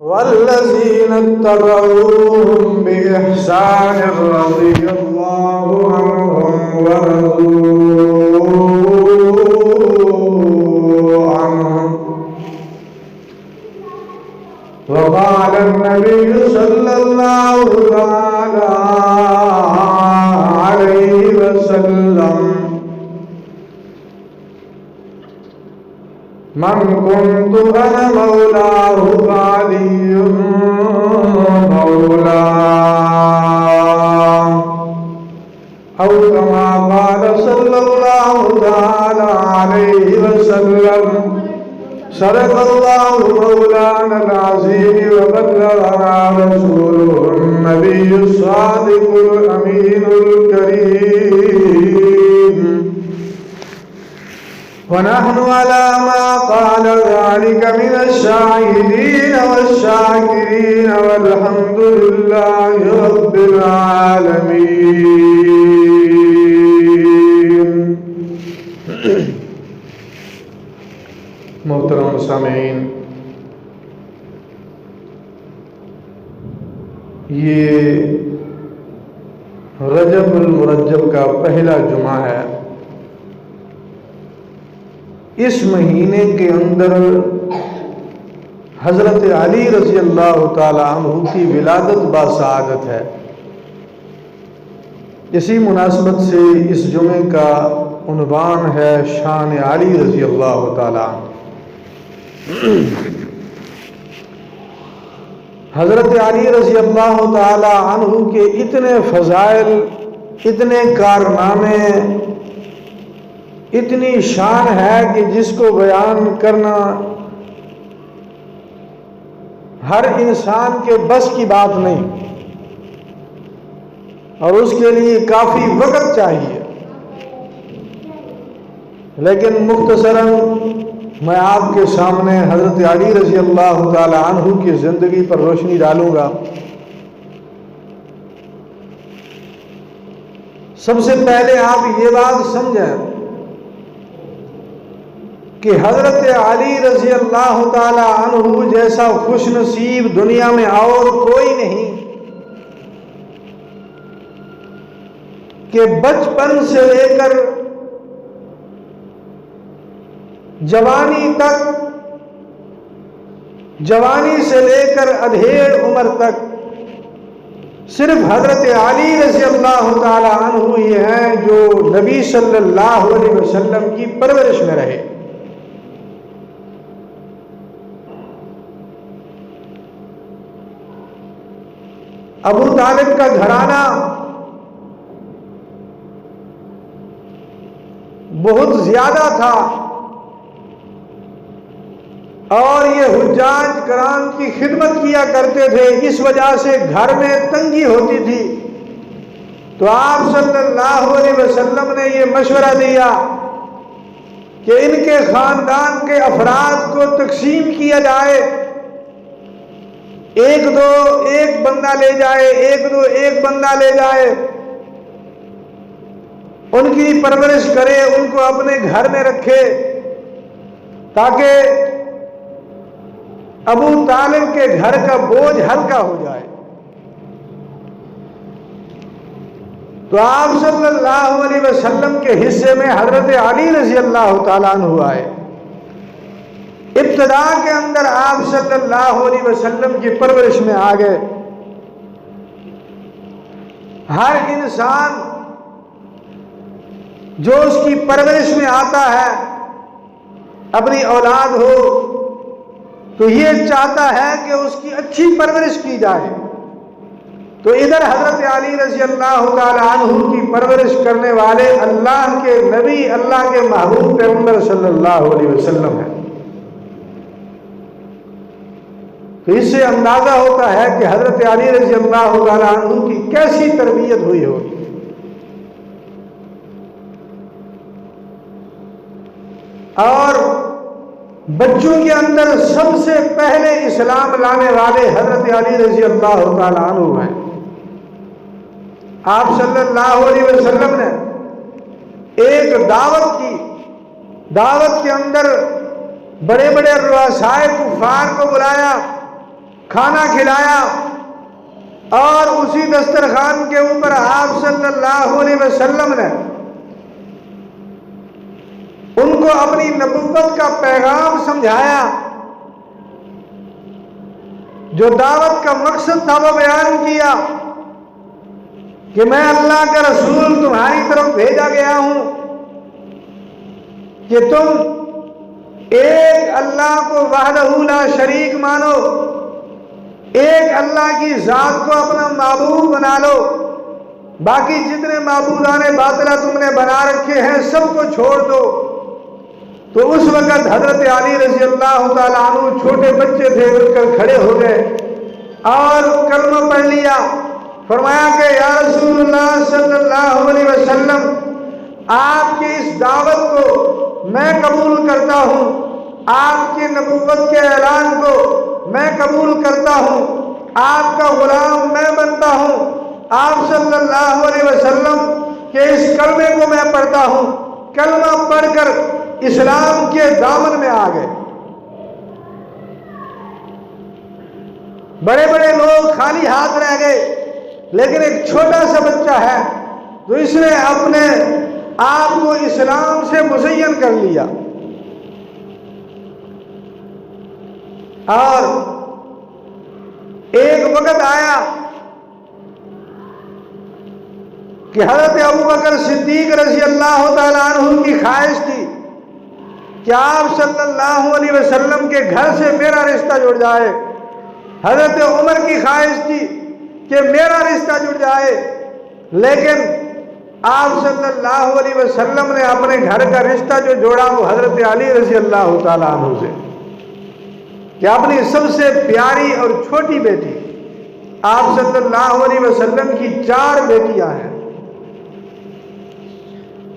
والذين اتبعوهم بإحسان رضي الله عنهم ورضوا عنه وقال النبي صلى الله تعالى عليه وسلم من كنت أنا مولاه فعلي مولاه أو كما قال صلى الله تعالى عليه وسلم صدق الله مولانا العظيم وبلغنا رسوله النبي الصادق الأمين الكريم ونحن على ما قال ذلك من الشاهدين والشاكرين والحمد لله رب العالمين. محترم سامعین، یہ رجب المرجب کا پہلا جمعہ ہے. اس مہینے کے اندر حضرت علی رضی اللہ تعالی عنہ کی ولادت باسعادت ہے. اسی مناسبت سے اس جمعے کا عنوان ہے شان علی رضی اللہ تعالی عنہ. حضرت علی رضی اللہ تعالی عنہ کے اتنے فضائل، اتنے کارنامے، اتنی شان ہے کہ جس کو بیان کرنا ہر انسان کے بس کی بات نہیں، اور اس کے لیے کافی وقت چاہیے. لیکن مختصراً میں آپ کے سامنے حضرت علی رضی اللہ تعالی عنہ کی زندگی پر روشنی ڈالوں گا. سب سے پہلے آپ یہ بات سمجھیں کہ حضرت علی رضی اللہ تعالی عنہ جیسا خوش نصیب دنیا میں اور کوئی نہیں کہ بچپن سے لے کر جوانی تک، جوانی سے لے کر ادھیڑ عمر تک صرف حضرت علی رضی اللہ تعالی عنہ یہ ہیں جو نبی صلی اللہ علیہ وسلم کی پرورش میں رہے. ابو طالب کا گھرانہ بہت زیادہ تھا، اور یہ حجاج کرام کی خدمت کیا کرتے تھے. اس وجہ سے گھر میں تنگی ہوتی تھی. تو آپ صلی اللہ علیہ وسلم نے یہ مشورہ دیا کہ ان کے خاندان کے افراد کو تقسیم کیا جائے. ایک بندہ لے جائے، ایک بندہ لے جائے، ان کی پرورش کرے، ان کو اپنے گھر میں رکھے تاکہ ابو طالب کے گھر کا بوجھ ہلکا ہو جائے. تو آپ صلی اللہ علیہ وسلم کے حصے میں حضرت علی رضی اللہ تعالیٰ عنہ آئے. ابتدا کے اندر آپ صلی اللہ علیہ وسلم کی پرورش میں آ گئے. ہر انسان جو اس کی پرورش میں آتا ہے، اپنی اولاد ہو تو یہ چاہتا ہے کہ اس کی اچھی پرورش کی جائے. تو ادھر حضرت علی رضی اللہ تعالی عنہ کی پرورش کرنے والے اللہ کے نبی، اللہ کے محبوب پیغمبر صلی اللہ علیہ وسلم ہیں. تو اس سے اندازہ ہوتا ہے کہ حضرت علی رضی اللہ تعالی عنہ کی کیسی تربیت ہوئی ہوگی. اور بچوں کے اندر سب سے پہلے اسلام لانے والے حضرت علی رضی اللہ تعالی عنہ ہیں. آپ صلی اللہ علیہ وسلم نے ایک دعوت کی. دعوت کے اندر بڑے بڑے رؤسائے کفار کو بلایا، کھانا کھلایا اور اسی دسترخوان کے اوپر آپ صلی اللہ علیہ وسلم نے ان کو اپنی نبوت کا پیغام سمجھایا، جو دعوت کا مقصد تھا وہ بیان کیا کہ میں اللہ کا رسول تمہاری طرف بھیجا گیا ہوں کہ تم ایک اللہ کو وحدہ لا شریک مانو، ایک اللہ کی ذات کو اپنا معبود بنا لو، باقی جتنے معبودان باطلہ تم نے بنا رکھے ہیں سب کو چھوڑ دو۔ تو اس وقت حضرت علی رضی اللہ تعالیٰ عنہ چھوٹے بچے تھے، اٹھ کر کھڑے ہو گئے اور کلمہ پڑھ لیا۔ فرمایا کہ یا رسول اللہ صلی اللہ علیہ وسلم، آپ کی اس دعوت کو میں قبول کرتا ہوں، آپ کی نبوت کے اعلان کو میں قبول کرتا ہوں، آپ کا غلام میں بنتا ہوں، آپ صلی اللہ علیہ وسلم کے اس کلمے کو میں پڑھتا ہوں۔ کلمہ پڑھ کر اسلام کے دامن میں آ گئے۔ بڑے بڑے لوگ خالی ہاتھ رہ گئے، لیکن ایک چھوٹا سا بچہ ہے تو اس نے اپنے آپ کو اسلام سے مزین کر لیا، اور ایک وقت آیا کہ حضرت ابوبکر صدیق رضی اللہ تعالیٰ عنہ کی خواہش تھی کہ آپ صلی اللہ علیہ وسلم کے گھر سے میرا رشتہ جڑ جائے، حضرت عمر کی خواہش تھی کہ میرا رشتہ جڑ جائے، لیکن آپ صلی اللہ علیہ وسلم نے اپنے گھر کا رشتہ جو جوڑا وہ حضرت علی رضی اللہ تعالیٰ عنہ سے، کہ اپنی سب سے پیاری اور چھوٹی بیٹی، آپ صلی اللہ علیہ وسلم کی 4 بیٹیاں ہیں۔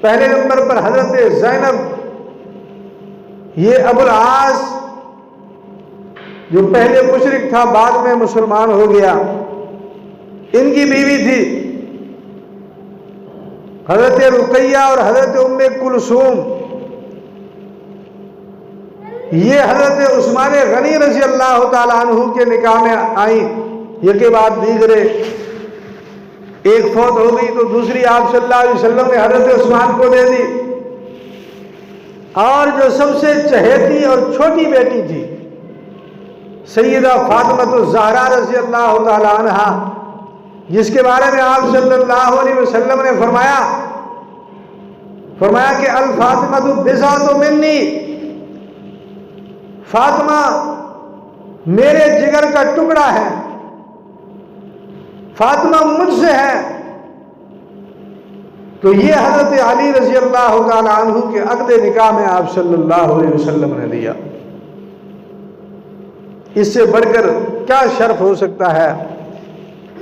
پہلے نمبر پر حضرت زینب، یہ ابو العاص جو پہلے مشرک تھا بعد میں مسلمان ہو گیا، ان کی بیوی تھی۔ حضرت رقیہ اور حضرت ام کلثوم، یہ حضرت عثمان غنی رضی اللہ تعالیٰ عنہ کے نکاح میں آئیں، یہ کے بعد دیگرے، ایک فوت ہو گئی تو دوسری آپ صلی اللہ علیہ وسلم نے حضرت عثمان کو دے دی، اور جو سب سے چہیتی اور چھوٹی بیٹی تھی سیدہ فاطمہ الزہرا رضی اللہ تعالی عنہ، جس کے بارے میں آپ صلی اللہ علیہ وسلم نے فرمایا کہ الفاطمہ بضعۃ منی، فاطمہ میرے جگر کا ٹکڑا ہے، فاطمہ مجھ سے ہے۔ تو یہ حضرت علی رضی اللہ تعالی عنہ کے عقد نکاح میں آپ صلی اللہ علیہ وسلم نے دیا۔ اس سے بڑھ کر کیا شرف ہو سکتا ہے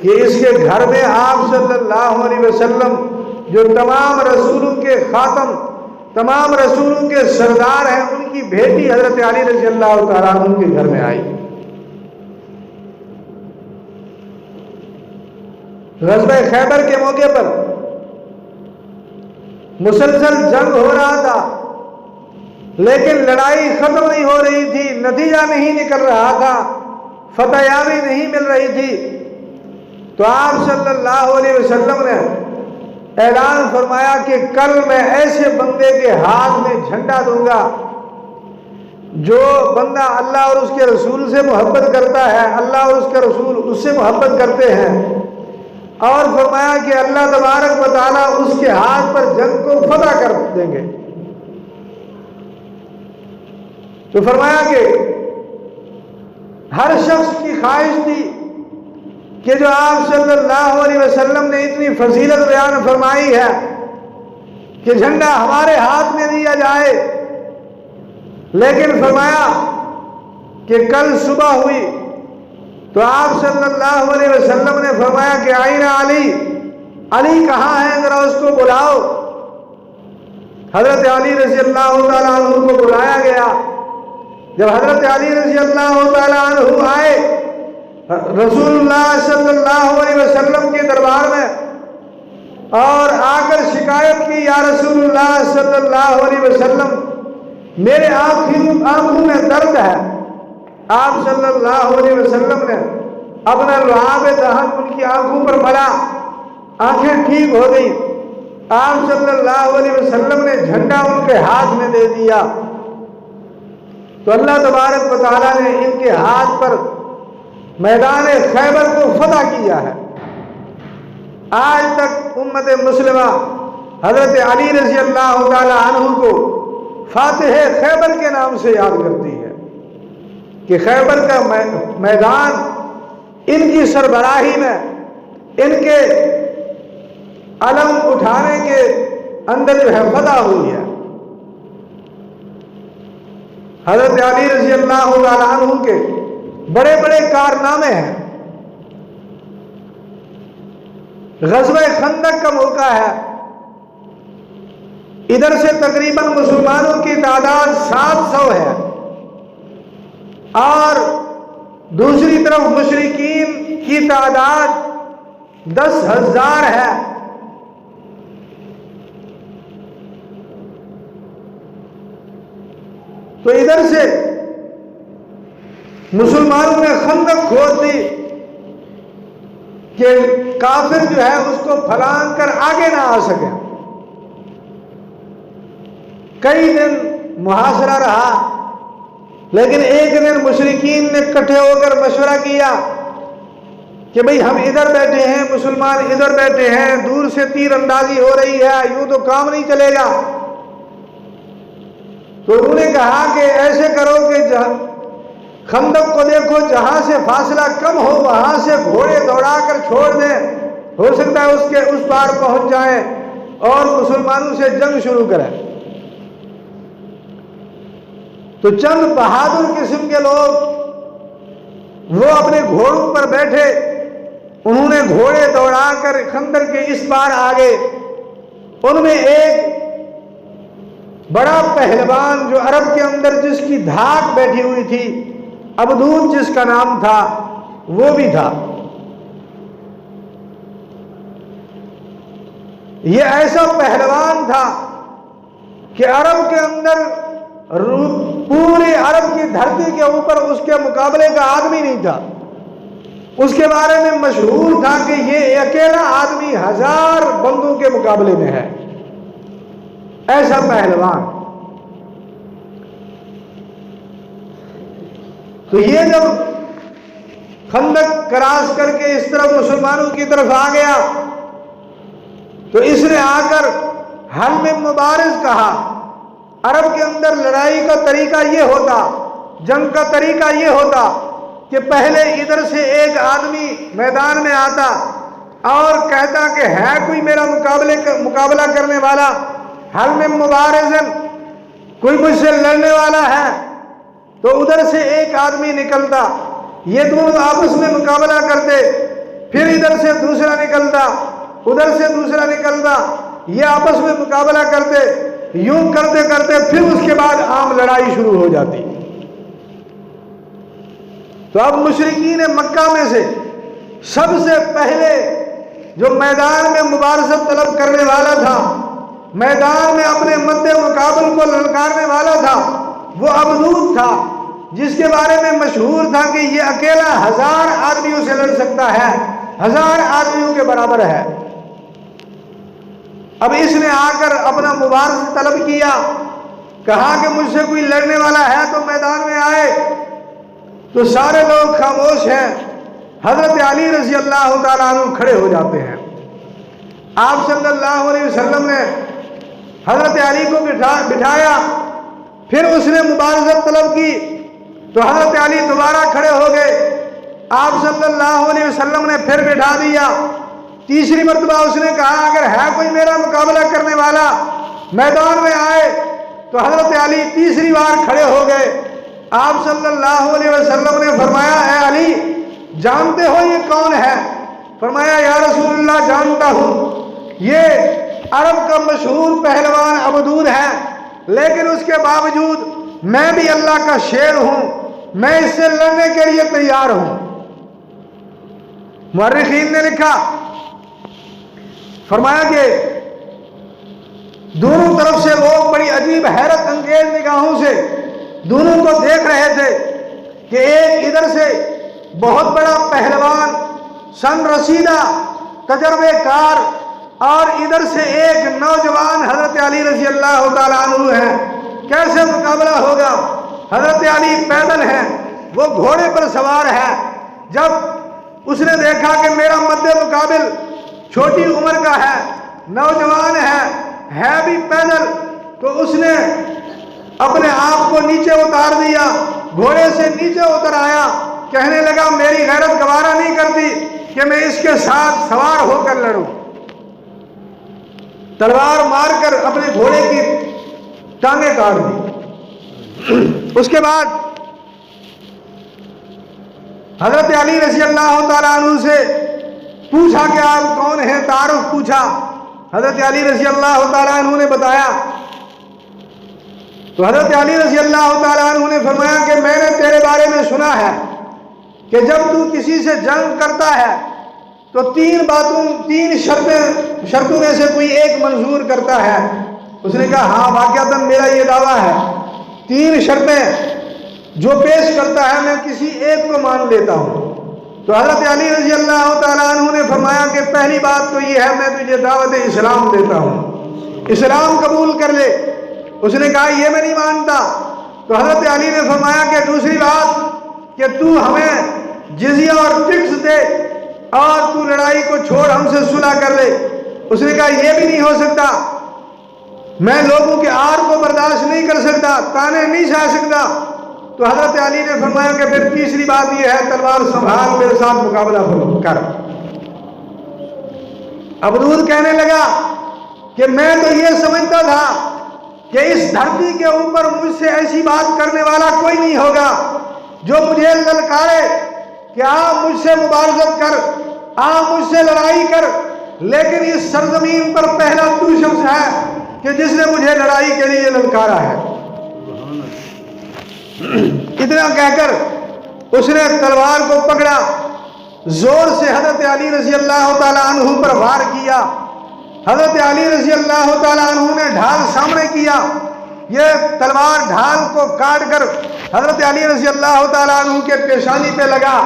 کہ اس کے گھر میں آپ صلی اللہ علیہ وسلم جو تمام رسولوں کے خاتم، تمام رسولوں کے سردار ہیں، ان کی بیٹی حضرت علی رضی اللہ تعالیٰ عنہ کے گھر میں آئی۔ غزوہ خیبر کے موقع پر مسلسل جنگ ہو رہا تھا، لیکن لڑائی ختم نہیں ہو رہی تھی، نتیجہ نہیں نکل رہا تھا، فتح یابی نہیں مل رہی تھی۔ تو آپ صلی اللہ علیہ وسلم نے اعلان فرمایا کہ کل میں ایسے بندے کے ہاتھ میں جھنڈا دوں گا جو بندہ اللہ اور اس کے رسول سے محبت کرتا ہے، اللہ اور اس کے رسول اس سے محبت کرتے ہیں، اور فرمایا کہ اللہ تبارک و تعالیٰ اس کے ہاتھ پر جنگ کو فتح کر دیں گے۔ تو فرمایا کہ ہر شخص کی خواہش تھی کہ جو آپ صلی اللہ علیہ وسلم نے اتنی فضیلت بیان فرمائی ہے کہ جھنڈا ہمارے ہاتھ میں دیا جائے، لیکن فرمایا کہ کل صبح ہوئی تو آپ صلی اللہ علیہ وسلم نے فرمایا کہ آئین علی، علی کہاں ہے، ذرا اس کو بلاؤ۔ حضرت علی رضی اللہ تعالیٰ عنہ کو بلایا گیا۔ جب حضرت علی رضی اللہ تعالیٰ عنہ آئے رسول اللہ صلی اللہ علیہ وسلم کے دربار میں اور آ کر شکایت کی، یا رسول اللہ صلی اللہ علیہ وسلم میرے آنکھوں میں درد ہے۔ آپ صلی اللہ علیہ وسلم نے اپنا لعاب دہن ان کی آنکھوں پر ملا، آنکھیں ٹھیک ہو گئی۔ آپ صلی اللہ علیہ وسلم نے جھنڈا ان کے ہاتھ میں دے دیا تو اللہ تبارک و تعالیٰ نے ان کے ہاتھ پر میدان خیبر کو فتح کیا ہے۔ آج تک امت مسلمہ حضرت علی رضی اللہ تعالیٰ عنہ کو فاتح خیبر کے نام سے یاد کرتی ہے کہ خیبر کا میدان ان کی سربراہی میں، ان کے علم اٹھانے کے اندر جو ہے فتح ہوئی ہے۔ حضرت علی رضی اللہ تعالیٰ عنہ کے بڑے بڑے کارنامے ہیں۔ غزوہ خندق کا موقع ہے، ادھر سے تقریباً مسلمانوں کی تعداد 700 ہے اور دوسری طرف مشرکین کی تعداد 10,000 ہے۔ تو ادھر سے مسلمانوں نے خندق کھود دی کہ کافر جو ہے اس کو پھلانگ کر آگے نہ آ سکے۔ کئی دن محاصرہ رہا، لیکن ایک دن مشرکین نے اکٹھے ہو کر مشورہ کیا کہ بھئی ہم ادھر بیٹھے ہیں، مسلمان ادھر بیٹھے ہیں، دور سے تیر اندازی ہو رہی ہے، یوں تو کام نہیں چلے گا۔ تو انہوں نے کہا کہ ایسے کرو کہ خندق کو دیکھو، جہاں سے فاصلہ کم ہو وہاں سے گھوڑے دوڑا کر چھوڑ دیں، ہو سکتا ہے اس پار پہنچ جائیں اور مسلمانوں سے جنگ شروع کریں۔ تو چند بہادر قسم کے لوگ وہ اپنے گھوڑوں پر بیٹھے، انہوں نے گھوڑے دوڑا کر خندق کے اس پار آگے۔ ان میں ایک بڑا پہلوان جو عرب کے اندر جس کی دھاک بیٹھی ہوئی تھی، عبدود جس کا نام تھا، وہ بھی تھا۔ یہ ایسا پہلوان تھا کہ عرب کے اندر پورے عرب کی دھرتی کے اوپر اس کے مقابلے کا آدمی نہیں تھا۔ اس کے بارے میں مشہور تھا کہ یہ اکیلا آدمی 1000 بندوں کے مقابلے میں ہے، ایسا پہلوان۔ تو یہ جب خندق کراس کر کے اس طرف مسلمانوں کی طرف آ گیا تو اس نے آ کر حلم مبارز کہا۔ عرب کے اندر لڑائی کا طریقہ یہ ہوتا، جنگ کا طریقہ یہ ہوتا کہ پہلے ادھر سے ایک آدمی میدان میں آتا اور کہتا کہ ہے کوئی میرا مقابلہ کرنے والا، حلم مبارزن، کوئی مجھ سے لڑنے والا ہے، تو ادھر سے ایک آدمی نکلتا، یہ دونوں آپس میں مقابلہ کرتے، پھر ادھر سے دوسرا نکلتا، ادھر سے دوسرا نکلتا، یہ آپس میں مقابلہ کرتے، یوں کرتے کرتے پھر اس کے بعد عام لڑائی شروع ہو جاتی۔ تو اب مشرکین مکہ میں سے سب سے پہلے جو میدان میں مبارزت طلب کرنے والا تھا، میدان میں اپنے مد مقابل کو للکارنے والا تھا، وہ عبدود تھا، جس کے بارے میں مشہور تھا کہ یہ اکیلا 1000 آدمیوں سے لڑ سکتا ہے، 1000 آدمیوں کے برابر ہے۔ اب اس نے آ کر اپنا مبارزہ طلب کیا، کہا کہ مجھ سے کوئی لڑنے والا ہے تو میدان میں آئے۔ تو سارے لوگ خاموش ہیں، حضرت علی رضی اللہ تعالیٰ عنہ کھڑے ہو جاتے ہیں۔ آپ صلی اللہ علیہ وسلم نے حضرت علی کو بٹھایا، پھر اس نے مبارزت طلب کی تو حضرت علی دوبارہ کھڑے ہو گئے، آپ صلی اللہ علیہ وسلم نے پھر بٹھا دیا۔ تیسری مرتبہ اس نے کہا اگر ہے کوئی میرا مقابلہ کرنے والا میدان میں آئے، تو حضرت علی تیسری بار کھڑے ہو گئے۔ آپ صلی اللہ علیہ وسلم نے فرمایا اے علی جانتے ہو یہ کون ہے؟ فرمایا یا رسول اللہ جانتا ہوں، یہ عرب کا مشہور پہلوان عبدود ہے، لیکن اس کے باوجود میں بھی اللہ کا شیر ہوں، میں اس سے لڑنے کے لیے تیار ہوں۔ مورخین نے لکھا، فرمایا کہ دونوں طرف سے لوگ بڑی عجیب حیرت انگیز نگاہوں سے دونوں کو دیکھ رہے تھے کہ ایک ادھر سے بہت بڑا پہلوان، سن رسیدہ، تجربے کار، اور ادھر سے ایک نوجوان حضرت علی رضی اللہ تعالیٰ عنہ ہیں، کیسے مقابلہ ہوگا؟ حضرت علی پیدل ہیں، وہ گھوڑے پر سوار ہے۔ جب اس نے دیکھا کہ میرا مد مقابل چھوٹی عمر کا ہے، نوجوان ہے بھی پیدل، تو اس نے اپنے آپ کو نیچے اتار دیا، گھوڑے سے نیچے اتر آیا، کہنے لگا میری غیرت گوارا نہیں کرتی کہ میں اس کے ساتھ سوار ہو کر لڑوں۔ تلوار مار کر اپنے گھوڑے کی ٹانگیں کاٹ دی۔ اس کے بعد حضرت علی رضی اللہ تعالیٰ عنہ سے پوچھا کہ آپ کون ہیں، تعارف پوچھا۔ حضرت علی رضی اللہ تعالیٰ عنہ نے بتایا، تو حضرت علی رضی اللہ تعالیٰ عنہ نے فرمایا کہ میں نے تیرے بارے میں سنا ہے کہ جب تو کسی سے جنگ کرتا ہے تو تین شرطوں میں سے کوئی ایک منظور کرتا ہے۔ اس نے کہا ہاں واقعتاً میرا یہ دعویٰ ہے، 3 شرطیں جو پیش کرتا ہے میں کسی ایک کو مان لیتا ہوں۔ تو حضرت علی رضی اللہ تعالیٰ عنہ نے فرمایا کہ پہلی بات تو یہ ہے میں تجھے دعوت اسلام دیتا ہوں، اسلام قبول کر لے۔ اس نے کہا یہ میں نہیں مانتا۔ تو حضرت علی نے فرمایا کہ دوسری بات کہ تو ہمیں جزیہ اور ٹیکس دے اور تو لڑائی کو چھوڑ ہم سے صلح کر لے۔ اس نے کہا یہ بھی نہیں ہو سکتا، میں لوگوں کے آر کو برداشت نہیں کر سکتا، تانے نہیں سہ سکتا۔ تو حضرت علی نے فرمایا کہ پھر تیسری بات یہ ہے تلوار سنبھال میرے ساتھ مقابلہ کر۔ عبدود کہنے لگا کہ میں تو یہ سمجھتا تھا کہ اس دھرتی کے اوپر مجھ سے ایسی بات کرنے والا کوئی نہیں ہوگا جو مجھے للکارے کہ آپ مجھ سے مبارزت کر، آپ مجھ سے لڑائی کر، لیکن اس سرزمین پر پہلا تو شخص ہے کہ جس نے مجھے لڑائی کے لیے للکارا ہے۔ اتنا کہہ کر اس نے تلوار کو پکڑا، زور سے حضرت علی رضی اللہ تعالیٰ عنہ پر وار کیا۔ حضرت علی رضی اللہ تعالیٰ عنہ نے ڈھال سامنے کیا، یہ تلوار ڈھال کو کاٹ کر حضرت علی رضی اللہ تعالیٰ عنہ کے پیشانی پہ لگا۔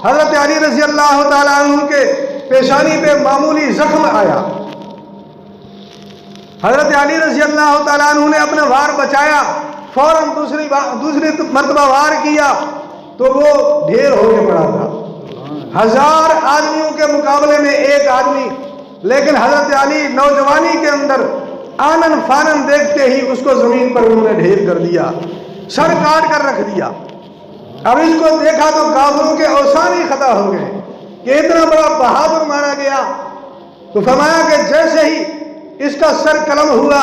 حضرت علی رضی اللہ تعالیٰ عنہ کے پیشانی پہ معمولی زخم آیا۔ حضرت علی رضی اللہ تعالیٰ عنہ نے اپنا وار بچایا، فوراً دوسری مرتبہ وار کیا تو وہ ڈھیر ہو کے پڑا تھا، 1000 آدمیوں کے مقابلے میں ایک آدمی، لیکن حضرت علی نوجوانی کے اندر آنن فانن دیکھتے ہی اس کو زمین پر انہوں نے ڈھیر کر دیا، سر کاٹ کر رکھ دیا۔ اب اس کو دیکھا تو کافروں کے اوسان ہی خطا ہو گئے کہ اتنا بڑا بہادر مارا گیا۔ تو فرمایا کہ جیسے ہی اس کا سر قلم ہوا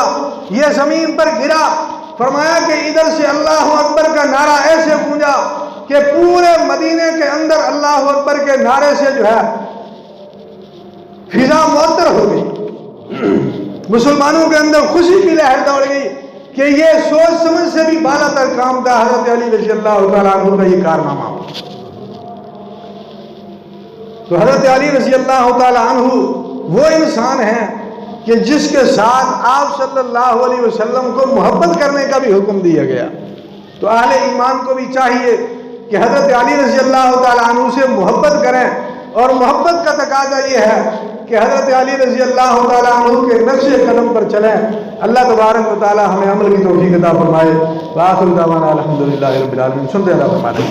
یہ زمین پر گرا، فرمایا کہ ادھر سے اللہ اکبر کا نعرہ ایسے گونجا کہ پورے مدینے کے اندر اللہ اکبر کے نعرے سے جو ہے فضا معطر ہو گئی، مسلمانوں کے اندر خوشی کی لہر دوڑ گئی کہ یہ سوچ سمجھ سے بھی بالا تر کام تھا حضرت علی رضی اللہ تعالیٰ عنہ کا یہ کارنامہ۔ تو حضرت علی رضی اللہ تعالیٰ عنہ وہ انسان ہیں کہ جس کے ساتھ آپ صلی اللہ علیہ وسلم کو محبت کرنے کا بھی حکم دیا گیا۔ تو اہل ایمان کو بھی چاہیے کہ حضرت علی رضی اللہ تعالیٰ عنہ سے محبت کریں، اور محبت کا تقاضا یہ ہے کہ حضرت علی رضی اللہ تعالیٰ عنہ کے نقش قدم پر چلیں۔ اللہ تبارک و تعالیٰ ہمیں عمل کی توفیق عطا فرمائے۔ وآخر دعوانا الحمدللہ رب العالمین۔ سنتے اللہ فرمائے۔